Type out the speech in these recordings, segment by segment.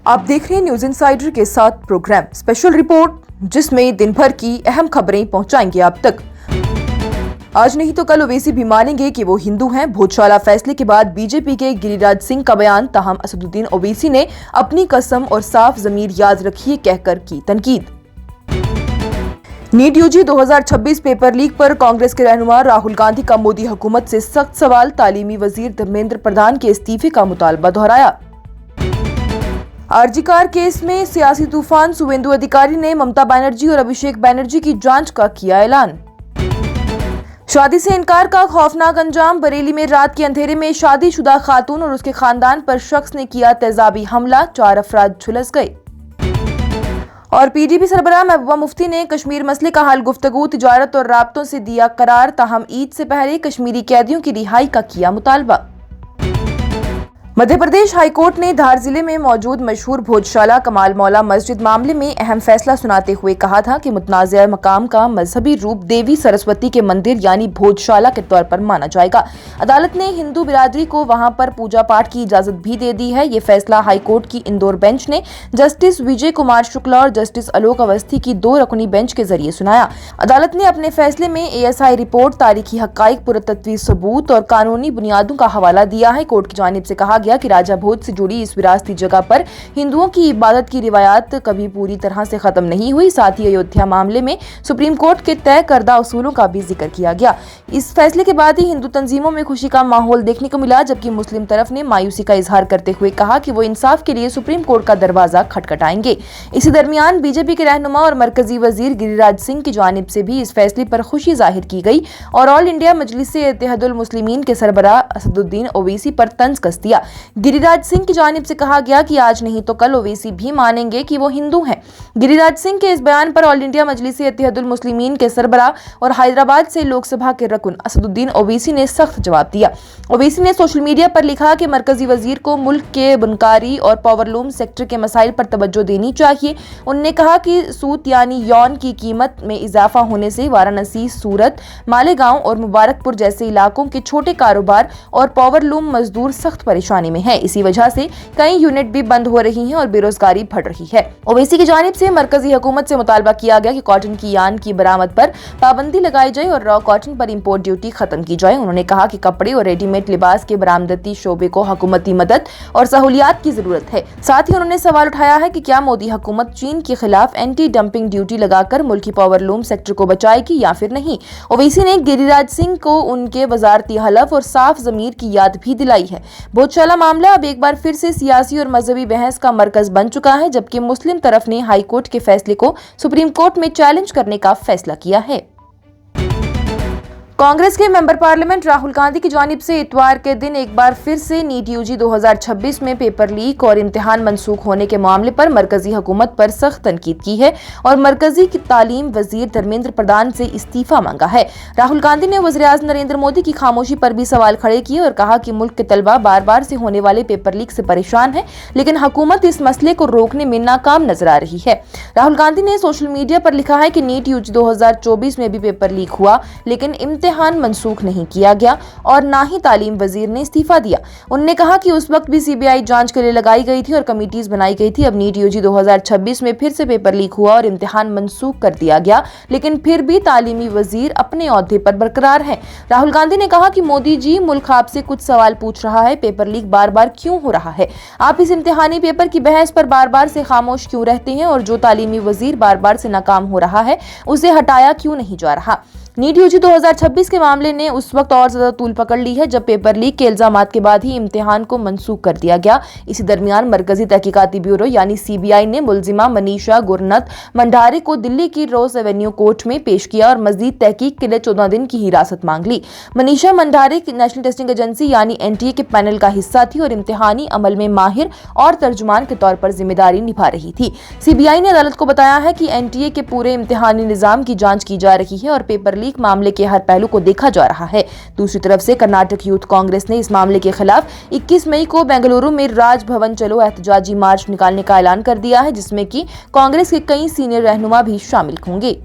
आप देख रहे हैं न्यूज इनसाइडर के साथ प्रोग्राम स्पेशल रिपोर्ट, जिसमें दिन भर की अहम खबरें पहुंचाएंगे आप तक। आज नहीं तो कल ओवैसी भी मानेंगे कि वो हिंदू हैं। भोजशाला फैसले के बाद बीजेपी के गिरिराज सिंह का बयान, ताहम असदुद्दीन ओवैसी ने अपनी कसम और साफ ज़मीर याद रखिए कहकर की तनकीद। नीट यूजी 2026 पेपर लीक पर कांग्रेस के रहनुमा राहुल गांधी का मोदी हुकूमत से सख्त सवाल, तालीमी वजीर धर्मेंद्र प्रधान के इस्तीफे का मुतालबा दोहराया। आरजी कार केस में सियासी तूफान, शुवेंदु अधिकारी ने ममता बनर्जी और अभिषेक बनर्जी की जांच का किया ऐलान। शादी से इनकार का खौफनाक अंजाम, बरेली में रात के अंधेरे में शादीशुदा खातून और उसके खानदान पर शख्स ने किया तेजाबी हमला, 4 अफराद झुलस गए। और पीडीपी सरबराह महबूबा मुफ्ती ने कश्मीर मसले का हल गुफ्तगू, तिजारत और राब्तों से दिया करार, ताहम ईद से पहले कश्मीरी कैदियों की रिहाई का किया मुतालबा। मध्य प्रदेश हाई कोर्ट ने धार जिले में मौजूद मशहूर भोजशाला कमाल मौला मस्जिद मामले में अहम फैसला सुनाते हुए कहा था कि मुतनाज़िया मकाम का मजहबी रूप देवी सरस्वती के मंदिर यानी भोजशाला के तौर पर माना जाएगा। अदालत ने हिंदू बिरादरी को वहां पर पूजा पाठ की इजाजत भी दे दी है। ये फैसला हाई कोर्ट की इंदौर बेंच ने जस्टिस विजय कुमार शुक्ला और जस्टिस आलोक अवस्थी की 2 रुकनी बेंच के जरिए सुनाया। अदालत ने अपने फैसले में ASI रिपोर्ट, तारीखी हकाइक, पुरातत्वीय सबूत और कानूनी बुनियादों का हवाला दिया है। कोर्ट की जानिब से कहा गया कि राजा भोज से जुड़ी इस विरासती जगह पर हिंदुओं की इबादत की रिवायत कभी पूरी तरह से खत्म नहीं हुई। साथ ही अयोध्या मामले में सुप्रीम कोर्ट के तय करदा उसूलों का भी जिक्र किया गया। इस फैसले के बाद ही हिंदू तंजीमों में खुशी का माहौल देखने को मिला, जबकि मुस्लिम तरफ ने मायूसी का इजहार करते हुए कहा कि वो इंसाफ के लिए सुप्रीम कोर्ट का दरवाजा खटखटाएंगे। इसी दरमियान बीजेपी के रहनुमा और मरकजी वजीर गिरिराज सिंह की जानिब से भी इस फैसले पर खुशी जाहिर की गई और ऑल इंडिया मजलिस-ए-इत्तेहादुल मुस्लिमीन के सरबराह असदुद्दीन ओवैसी पर तंज कस दिया। गिरिराज सिंह की जानिब से कहा गया कि आज नहीं तो कल ओवैसी भी मानेंगे कि वो हिंदू हैं। गिरिराज सिंह के इस बयान पर ऑल इंडिया मजलिस-ए-इत्तेहादुल मुस्लिमीन के सरबराह और हैदराबाद से लोकसभा के रकुन असदुद्दीन ओवैसी ने सख्त जवाब दिया। ओवैसी ने सोशल मीडिया पर लिखा कि मरकजी वजीर को मुल्क के बुनकारी और पावरलूम सेक्टर के मसाइल पर तवज्जो देनी चाहिए। उन्होंने कहा कि सूत यानी यौन की कीमत में इजाफा होने से वाराणसी, सूरत, मालेगांव और मुबारकपुर जैसे इलाकों के छोटे कारोबार और पावरलूम मजदूर सख्त परेशानी में है। इसी वजह से कई यूनिट भी बंद हो रही हैं और बेरोजगारी बढ़ रही है। ओवैसी की जानिब से मरकजी हुकूमत से मुतालबा किया गया कि कॉटन की यान की बरामद पर पाबंदी लगाई जाए और रॉ कॉटन पर इंपोर्ट ड्यूटी खत्म की जाए। उन्होंने कहा कि कपड़े और रेडीमेड लिबास के बरामदती शोबे को हुकूमती मदद और सहूलियात की जरूरत है। साथ ही उन्होंने सवाल उठाया है कि क्या मोदी हुकूमत चीन के खिलाफ एंटी डंपिंग ड्यूटी लगाकर मुल्की पावरलूम सेक्टर को बचाएगी या फिर नहीं। ओवैसी ने गिरिराज सिंह को उनके वजारती हलफ और साफ जमीर की याद भी दिलाई है। भोजशाला मामला अब एक बार फिर से सियासी और मजहबी बहस का मरकज बन चुका है, जबकि मुस्लिम तरफ ने हाई कोर्ट के फैसले को सुप्रीम कोर्ट में चैलेंज करने का फैसला किया है। कांग्रेस के मेंबर पार्लियामेंट राहुल गांधी की जानिब से इतवार के दिन एक बार फिर से नीट यूजी 2026 में पेपर लीक और इम्तिहान मनसूख होने के मामले पर मरकजी हुकूमत पर सख्त तनकीद की है और मरकजी की तालीम वजीर धर्मेंद्र प्रधान से इस्तीफा मांगा है। राहुल गांधी ने वज़ीर-ए-आज़म नरेंद्र मोदी की खामोशी पर भी सवाल खड़े किए और कहा कि मुल्क के तलबा बार बार से होने वाले पेपर लीक से परेशान है, लेकिन हुकूमत इस मसले को रोकने में नाकाम नजर आ रही है। राहुल गांधी ने सोशल मीडिया पर लिखा है कि नीट यूजी 2024 में भी पेपर लीक हुआ, लेकिन इम्तिहान मनसूख नहीं किया गया और ना ही तालीम वजीर ने इस्तीफा दिया। उन्होंने कहा कि उस वक्त भी CBI जांच के लिए लगाई गई थी और कमेटीज बनाई गई थी। अब नीट यूजी 2026 में फिर से पेपर लीक हुआ और इम्तिहान मनसूख कर दिया गया, लेकिन फिर भी तालीमी वजीर अपने ओहदे पर बरकरार हैं। राहुल गांधी ने कहा कि मोदी जी, मुल्क आपसे कुछ सवाल पूछ रहा है, पेपर लीक बार बार क्यों हो रहा है? आप इस इम्तिहानी पेपर की बहस पर बार बार से खामोश क्यों रहते हैं? और जो तालीमी वजीर बार बार से नाकाम हो रहा है, उसे हटाया क्यों नहीं जा रहा? नीट यूजी 2026 के मामले ने उस वक्त और ज्यादा तूल पकड़ ली है जब पेपर लीक के इल्जामात के बाद ही इम्तिहान को मनसूख कर दिया गया। इसी दरमियान मरकजी तहकीकाती ब्यूरो यानी CBI ने मुलजिमा मनीषा गुरनत मंडारे को दिल्ली की रोज एवेन्यू कोर्ट में पेश किया और मजीद तहकीक के लिए 14 दिन की हिरासत मांग ली। मनीषा मंडारे नेशनल टेस्टिंग एजेंसी यानी NTA के पैनल का हिस्सा थी और इम्तिहानी अमल में माहिर और तर्जुमान के तौर पर जिम्मेदारी निभा रही थी। CBI ने अदालत को बताया है कि NTA के पूरे इम्तिहानी निजाम की जांच की जा रही है और पेपर लीक मामले के हर पहलू को देखा जा रहा है। दूसरी तरफ से कर्नाटक यूथ कांग्रेस ने इस मामले के खिलाफ 21 मई को बेंगलुरु में राज भवन चलो एहतजाजी मार्च निकालने का ऐलान कर दिया है, जिसमें कि कांग्रेस के कई सीनियर रहनुमा भी शामिल होंगे।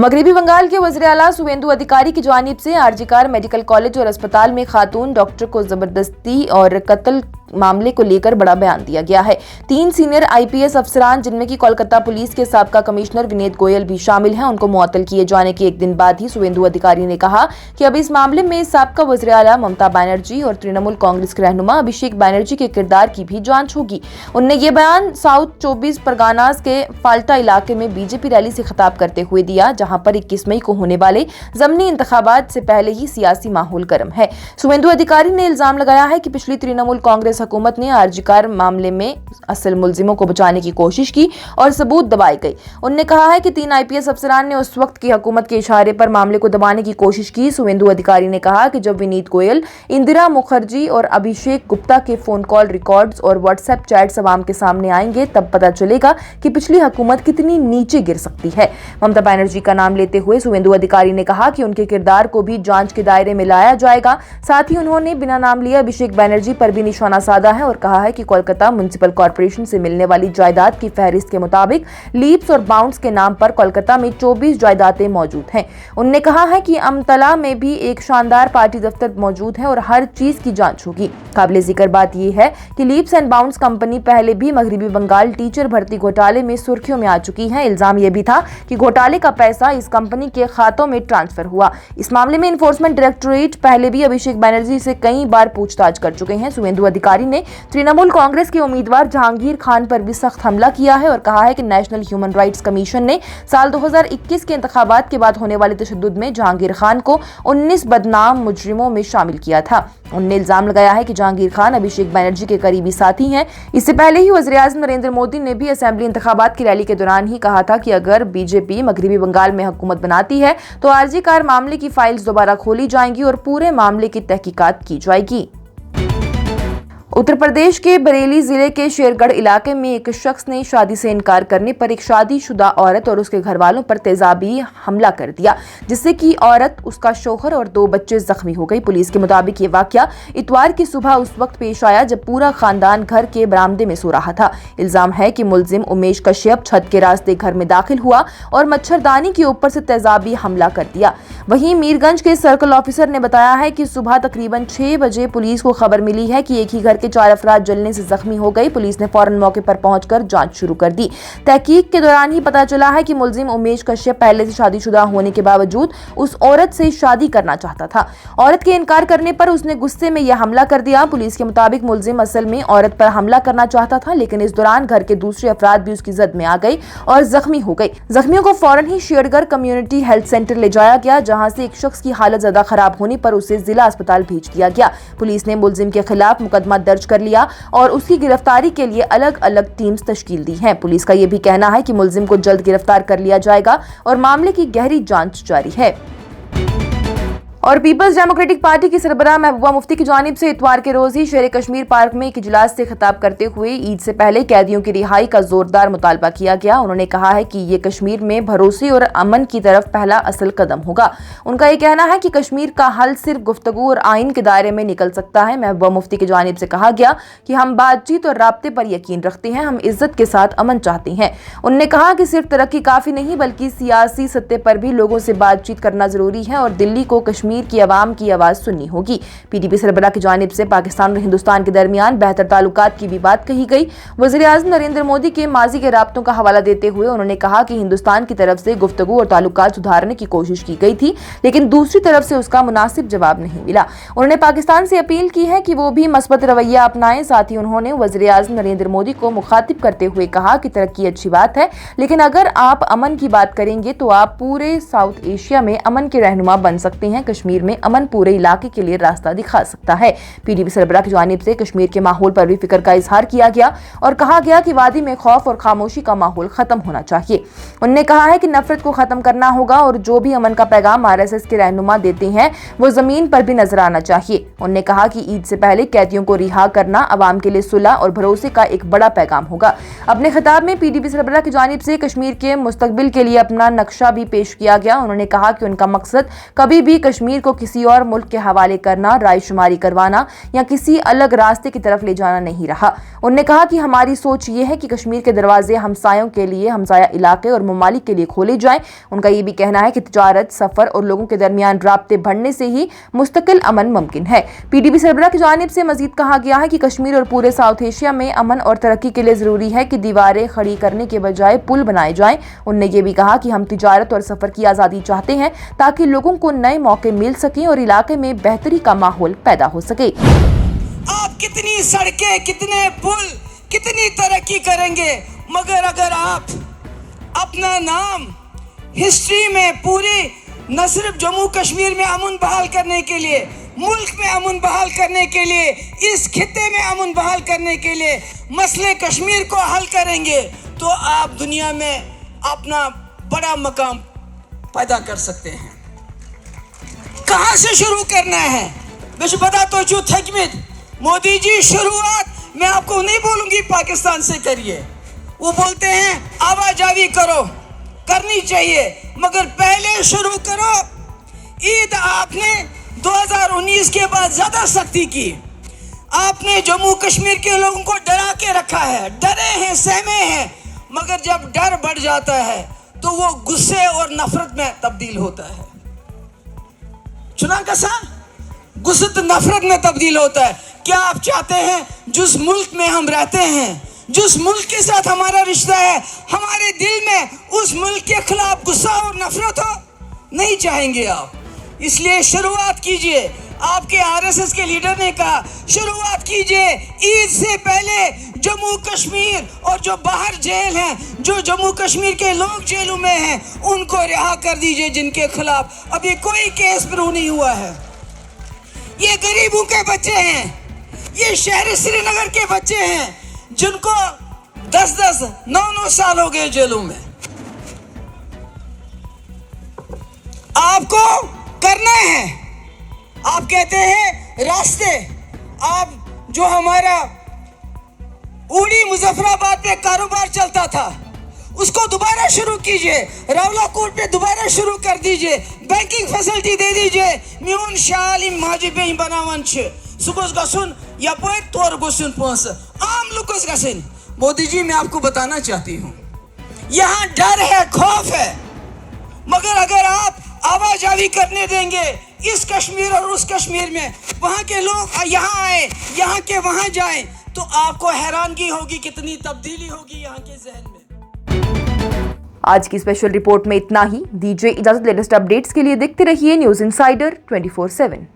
मगरबी बंगाल के वज़ीर आला शुवेंदु अधिकारी की जानिब से आरजी कार मेडिकल कॉलेज और अस्पताल में खातून डॉक्टर को जबरदस्ती और कत्ल मामले को लेकर बड़ा बयान दिया गया है। 3 सीनियर आईपीएस अफसरान, जिनमें कि कोलकाता पुलिस के साबका कमिश्नर विनीत गोयल भी शामिल हैं, उनको मुअत्तल किए जाने के एक दिन बाद ही शुभेंदु अधिकारी ने कहा कि अब इस मामले में साबका वज़ीर आला ममता बनर्जी और तृणमूल कांग्रेस के रहनुमा अभिषेक बनर्जी के किरदार की भी जांच होगी। उन्होंने ये बयान साउथ 24 परगनास के फाल्टा इलाके में बीजेपी रैली से खिताब करते हुए दिया, जहां पर 21 मई को होने वाले ज़मीनी इंतखाबात से पहले ही सियासी माहौल गर्म है। शुभेंदु अधिकारी ने इल्जाम लगाया है कि पिछली तृणमूल कांग्रेस हुकूमत ने आरजी कार मामले में असल मुलजिमों को बचाने की कोशिश की और सबूत दबाए गए। उन्होंने कहा है कि 3 आईपीएस अफसरान ने उस वक्त की हुकूमत के इशारे पर मामले को दबाने की कोशिश की। शुभेंदु अधिकारी ने कहा कि जब विनीत गोयल, इंदिरा मुखर्जी और अभिषेक गुप्ता के फोन कॉल रिकॉर्ड्स और व्हाट्सएप चैट्स अवाम के सामने आएंगे, तब पता चलेगा कि पिछली हुकूमत कितनी नीचे गिर सकती है। ममता बनर्जी का नाम लेते हुए शुभेंदु अधिकारी ने कहा कि उनके किरदार को भी जांच के दायरे में लाया जाएगा। साथ ही उन्होंने बिना नाम लिए अभिषेक बनर्जी पर भी निशाना साधा है और कहा है कि कोलकाता म्युनिसिपल कॉर्पोरेशन से मिलने वाली जायदाद की फहरिस्त के मुताबिक लीप्स और बाउंड्स के नाम पर कोलकाता में 24 जायदादें मौजूद हैं। उन्होंने कहा है कि अमतला में भी एक शानदार पार्टी दफ्तर मौजूद है और हर चीज की जांच होगी। काबिले जिक्र बात यह है कि लीप्स एंड बाउंड्स कंपनी पहले भी मगरबी बंगाल टीचर भर्ती घोटाले में सुर्खियों में आ चुकी है। इल्जाम यह भी था कि घोटाले का पैसा इस कंपनी के खातों में ट्रांसफर हुआ। इस मामले में इन्फोर्समेंट डायरेक्टोरेट पहले भी अभिषेक बनर्जी से कई बार पूछताछ कर चुके हैं। शुभेंदु अधिकारी ने तृणमूल कांग्रेस के उम्मीदवार जहांगीर खान पर भी सख्त हमला किया है और कहा है कि नेशनल ह्यूमन राइट्स कमीशन ने साल 2021 के इंतखाबात के बाद होने वाले तशद्दुद में जहांगीर खान को 19 बदनाम मुजरिमों में शामिल किया था। उन्होंने इल्जाम लगाया है कि जहांगीर खान अभिषेक बनर्जी के करीबी साथी हैं। इससे पहले ही वज़ीर आज़म नरेंद्र मोदी ने भी असेंबली इंतखाबात की रैली के दौरान ही कहा था कि अगर बीजेपी मगरबी बंगाल में हुकूमत बनाती है तो आरजी कार मामले की फाइल्स दोबारा खोली जाएंगी और पूरे मामले की तहकीकात की जाएगी। उत्तर प्रदेश के बरेली जिले के शेरगढ़ इलाके में एक शख्स ने शादी से इनकार करने पर एक शादीशुदा औरत और उसके घर वालों पर तेजाबी हमला कर दिया, जिससे कि औरत, उसका शौहर और 2 बच्चे जख्मी हो गई। पुलिस के मुताबिक ये वाकया इतवार की सुबह उस वक्त पेश आया जब पूरा खानदान घर के बरामदे में सो रहा था। इल्जाम है कि मुलजिम उमेश कश्यप छत के रास्ते घर में दाखिल हुआ और मच्छरदानी के ऊपर से तेजाबी हमला कर दिया। वहीं मीरगंज के सर्कल ऑफिसर ने बताया है कि सुबह तकरीबन 6 बजे पुलिस को खबर मिली है कि एक ही घर के 4 अफराद जलने से जख्मी हो गए। पुलिस ने फौरन मौके पर पहुंचकर जांच शुरू कर दी। तहकीक के दौरान ही पता चला है कि मुलजिम उमेश कश्यप पहले से शादीशुदा होने के बावजूद उस औरत से शादी करना चाहता था। औरत के इनकार करने पर उसने गुस्से में यह हमला कर दिया। पुलिस के मुताबिक मुलजिम असल में औरत पर हमला करना चाहता था, लेकिन इस दौरान घर के दूसरे अफराद भी उसकी जद में आ गए और जख्मी हो गए। जख्मियों को फौरन ही शेरगढ़ कम्युनिटी हेल्थ सेंटर ले जाया गया, जहां से एक शख्स की हालत ज्यादा खराब होने पर उसे जिला अस्पताल भेज दिया गया। पुलिस ने मुलजिम के खिलाफ मुकदमा दर्ज कर लिया और उसकी गिरफ्तारी के लिए अलग अलग टीम्स तश्कील दी हैं। पुलिस का यह भी कहना है कि मुलजिम को जल्द गिरफ्तार कर लिया जाएगा और मामले की गहरी जांच जारी है। और पीपल्स डेमोक्रेटिक पार्टी की सरबराह महबूबा मुफ्ती की जानिब से इतवार के रोज ही शेर कश्मीर पार्क में एक इजलास से खिताब करते हुए ईद से पहले कैदियों की रिहाई का जोरदार मुतालबा किया गया। उन्होंने कहा है कि ये कश्मीर में भरोसे और अमन की तरफ पहला असल कदम होगा। उनका ये कहना है कि कश्मीर का हल सिर्फ गुफ्तगू और आइन के दायरे में निकल सकता है। महबूबा मुफ्ती की जानिब से कहा गया कि हम बातचीत और राब्ते पर यकीन रखते हैं, हम इज्जत के साथ अमन चाहते हैं। उन्होंने कहा कि सिर्फ तरक्की काफी नहीं बल्कि सियासी सत्ते पर भी लोगों से बातचीत करना जरूरी है और दिल्ली को कश्मीर की आवाम की आवाज सुननी होगी। पीडीपी सरबराह की जानिब से पाकिस्तान और हिंदुस्तान के दरमियान बेहतर ताल्लुकात की भी बात कही गई। वज़ीर आज़म नरेंद्र मोदी के माजी के राब्तों का हवाला देते हुए उन्होंने कहा कि हिंदुस्तान की तरफ से गुफ्तगू और ताल्लुकात सुधारने की कोशिश की गई थी, लेकिन दूसरी तरफ से उसका मुनासिब जवाब नहीं मिला। उन्होंने पाकिस्तान से अपील की है कि वो भी मस्बत रवैया अपनाएं। साथ ही उन्होंने वज़ीर आज़म नरेंद्र मोदी को मुखातिब करते हुए कहा कि तरक्की अच्छी बात है, लेकिन अगर आप अमन की बात करेंगे तो आप पूरे साउथ एशिया में अमन के रहनुमा बन सकते हैं। कश्मीर में अमन पूरे इलाके के लिए रास्ता दिखा सकता है। पीडीपी सरबराह की जानिब से कश्मीर के माहौल पर भी फिक्र का इजहार किया गया और कहा गया कि वादी में खौफ और खामोशी का माहौल खत्म होना चाहिए। उन्होंने कहा है कि नफरत को खत्म करना होगा और जो भी अमन का पैगाम आरएसएस के रहनुमा देते हैं वो जमीन पर भी नजर आना चाहिए। उन्होंने कहा कि ईद से पहले कैदियों को रिहा करना अवाम के लिए सुलह और भरोसे का एक बड़ा पैगाम होगा। अपने खिताब में पीडीपी सरबराह की जानिब से कश्मीर के मुस्तकबिल के लिए अपना नक्शा भी पेश किया गया। उन्होंने कहा कि उनका मकसद कभी भी कश्मीर कश्मीर को किसी और मुल्क के हवाले करना, राय शुमारी करवाना या किसी अलग रास्ते की तरफ ले जाना नहीं रहा। उन्होंने कहा कि हमारी सोच ये है कि कश्मीर के दरवाजे हमसायों के लिए, हमसाया इलाके और ममालिक के लिए खोले जाएं। उनका ये भी कहना है कि तिजारत, सफर और लोगों के दरमियान राब्ते बढ़ने से ही मुस्तकिल अमन मुमकिन है। पीडीपी सरबराह की जानिब से मजीद कहा गया है कि कश्मीर और पूरे साउथ एशिया में अमन और तरक्की के लिए जरूरी है कि दीवारें खड़ी करने के बजाय पुल बनाए जाएं। उन्होंने ये भी कहा कि हम तिजारत और सफर की आजादी चाहते हैं ताकि लोगों को नए मौके मिल सकें और इलाके में बेहतरी का माहौल पैदा हो सके। आप कितनी सड़कें, कितने पुल, कितनी तरक्की करेंगे, मगर अगर आप अपना नाम हिस्ट्री में पूरी न सिर्फ जम्मू कश्मीर में अमन बहाल करने के लिए, मुल्क में अमन बहाल करने के लिए, इस खित्ते में अमन बहाल करने के लिए मसले कश्मीर को हल करेंगे तो आप दुनिया में अपना बड़ा मकाम पैदा कर सकते हैं। कहाँ से शुरू करना है? मुझे बता तो जो थकमित मोदी जी, शुरुआत मैं आपको नहीं बोलूंगी पाकिस्तान से करिए। वो बोलते हैं आवाजावी करो, करनी चाहिए, मगर पहले शुरू करो। ईद आपने 2019 के बाद ज्यादा सख्ती की। आपने जम्मू कश्मीर के लोगों को डरा के रखा है, डरे हैं, सहमे हैं, मगर जब डर बढ़ जाता है तो वो गुस्से और नफरत में तब्दील होता है। चुना कैसा? गुस्से तो नफरत में तब्दील होता है। क्या आप चाहते हैं जिस मुल्क में हम रहते हैं, जिस मुल्क के साथ हमारा रिश्ता है, हमारे दिल में उस मुल्क के खिलाफ गुस्सा और नफरत हो? नहीं चाहेंगे आप। इसलिए शुरुआत कीजिए। आपके आरएसएस के लीडर ने कहा शुरुआत कीजिए ईद से पहले जम्मू कश्मीर और जो बाहर जेल हैं, जो जम्मू कश्मीर के लोग जेलों में हैं, उनको रिहा कर दीजिए जिनके खिलाफ अभी कोई केस प्रूव नहीं हुआ है। ये गरीबों के बच्चे हैं, ये शहर श्रीनगर के बच्चे हैं जिनको 10-10, 9-9 साल हो गए जेलों में। आपको करना है। आप कहते हैं रास्ते, आप जो हमारा उड़ी मुजफ्फराबाद पे कारोबार चलता था उसको दोबारा शुरू कीजिए, रावलाकोट पे दोबारा शुरू कर दीजिए, बैंकिंग फैसिलिटी दे दीजिए। म्यून शाल माजिबे बनावन सुबह गसुन या पर तोर गसुन पहुंच आम लुकस गसन। मोदी जी, मैं आपको बताना चाहती हूँ, यहाँ डर है, खौफ है, मगर अगर आप आवाजावी करने देंगे इस कश्मीर और उस कश्मीर में, वहाँ के लोग यहाँ आए, यहाँ के वहाँ जाएं, तो आपको हैरानगी होगी कितनी तब्दीली होगी यहाँ के जहन में। आज की स्पेशल रिपोर्ट में इतना ही। दीजिए इजाजत। लेटेस्ट अपडेट्स के लिए देखते रहिए न्यूज़ इनसाइडर 24/7।